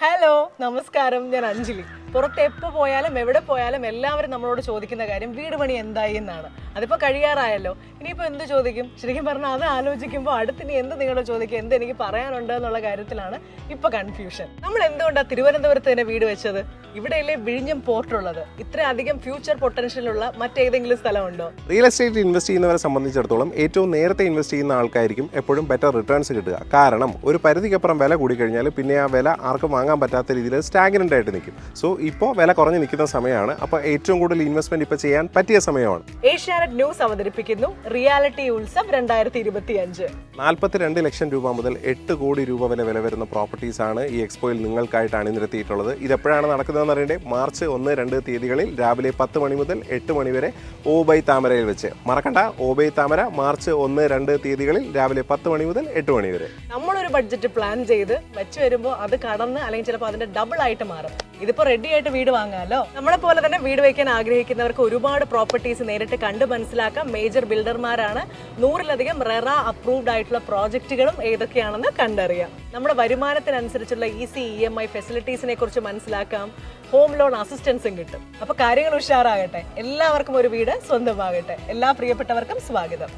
Hello നമസ്കാരം, ഞാൻ അഞ്ജലി. പുറത്ത് എപ്പോൾ പോയാലും എവിടെ പോയാലും എല്ലാവരും നമ്മളോട് ചോദിക്കുന്ന കാര്യം വീട് പണി എന്തായി എന്നാണ്. അതിപ്പോൾ കഴിയാറായല്ലോ, ഇനിയിപ്പോൾ എന്ത് ചോദിക്കും? ശരിക്കും പറഞ്ഞാൽ അത് ആലോചിക്കുമ്പോൾ അടുത്തിനി എന്ത് നിങ്ങളോട് ചോദിക്കും, എന്ത് എനിക്ക് പറയാനുണ്ട് എന്നുള്ള കാര്യത്തിലാണ് ഇപ്പോൾ കൺഫ്യൂഷൻ. നമ്മൾ എന്തുകൊണ്ടാണ് തിരുവനന്തപുരത്ത് തന്നെ വീട് വെച്ചത്? ഇവിടെയല്ലേ വിഴിഞ്ഞം പോർട്ടുള്ളത്. ഇത്രയധികം ഫ്യൂച്ചർ പൊട്ടൻഷ്യലുള്ള മറ്റേതെങ്കിലും സ്ഥലമുണ്ടോ? റിയൽ എസ്റ്റേറ്റ് ഇൻവെസ്റ്റ് ചെയ്യുന്നവരെ സംബന്ധിച്ചിടത്തോളം ഏറ്റവും നേരത്തെ ഇൻവെസ്റ്റ് ചെയ്യുന്ന ആൾക്കായിരിക്കും എപ്പോഴും ബെറ്റർ റിട്ടേൺസ് കിട്ടുക. കാരണം ഒരു പരിധിക്കപ്പുറം വില കൂടിക്കഴിഞ്ഞാൽ പിന്നെ ആ വില ആർക്കും വാങ്ങാൻ പറ്റാത്ത രീതിയിൽ സ്റ്റാഗ്നൻ്റ് ആയിട്ട് നിൽക്കും. സോ ഇപ്പോൾ വില കുറഞ്ഞ് നിൽക്കുന്ന സമയമാണ്. അപ്പോൾ ഏറ്റവും കൂടുതൽ ഇൻവെസ്റ്റ്മെന്റ് ഇപ്പോൾ ചെയ്യാൻ പറ്റിയ സമയമാണ്. ഏഷ്യാനെറ്റ് ന്യൂസ് അവതരിപ്പിക്കുന്നു റിയാലിറ്റി ഉത്സവ് 2025. 42 ലക്ഷം രൂപ മുതൽ 8 കോടി രൂപ വരെ വില വരുന്ന പ്രോപ്പർട്ടീസ് ആണ് ഈ എക്സ്പോയിൽ നിങ്ങൾക്കായിട്ട് അണിനിരത്തിയിട്ടുള്ളത്. ഇതെപ്പോഴാണ് നടക്കുന്നതെന്ന് അറിയണ്ടേ? മാർച്ച് 1-2 തീയതികളിൽ രാവിലെ 10 മണി മുതൽ 8 മണി വരെ ഓബൈ താമരയിൽ വെച്ച്. മറക്കണ്ട, ഓബൈ താമര മാർച്ച് 1-2 തീയതികളിൽ രാവിലെ 10 മണി മുതൽ 8 മണി വരെ. നമ്മളൊരു ബഡ്ജറ്റ് പ്ലാൻ ചെയ്ത് വെച്ച് വരുമ്പോൾ അത് കടന്ന് അല്ലെങ്കിൽ ചിലപ്പോൾ അതിന്റെ ഡബിൾ ആയിട്ട് മാറും. ഇതിപ്പോ റെഡി ആയിട്ട് വീട് വാങ്ങാമല്ലോ. നമ്മളെ പോലെ തന്നെ വീട് വയ്ക്കാൻ ആഗ്രഹിക്കുന്നവർക്ക് ഒരുപാട് പ്രോപ്പർട്ടീസ് നേരിട്ട് കണ്ട് മനസ്സിലാക്കാം. മേജർ ബിൽഡർമാരാണ്. 100-ലധികം റെറ അപ്രൂവ്ഡ് ആയിട്ടുള്ള പ്രോജക്റ്റുകളും ഏതൊക്കെയാണെന്ന് കണ്ടറിയാം. നമ്മുടെ വരുമാനത്തിനനുസരിച്ചുള്ള ഈസി EMI ഫെസിലിറ്റീസിനെ കുറിച്ച് മനസ്സിലാക്കാം. ഹോം ലോൺ അസിസ്റ്റൻസും കിട്ടും. അപ്പൊ കാര്യങ്ങൾ ഉഷാറാകട്ടെ, എല്ലാവർക്കും ഒരു വീട് സ്വന്തമാകട്ടെ. എല്ലാ പ്രിയപ്പെട്ടവർക്കും സ്വാഗതം.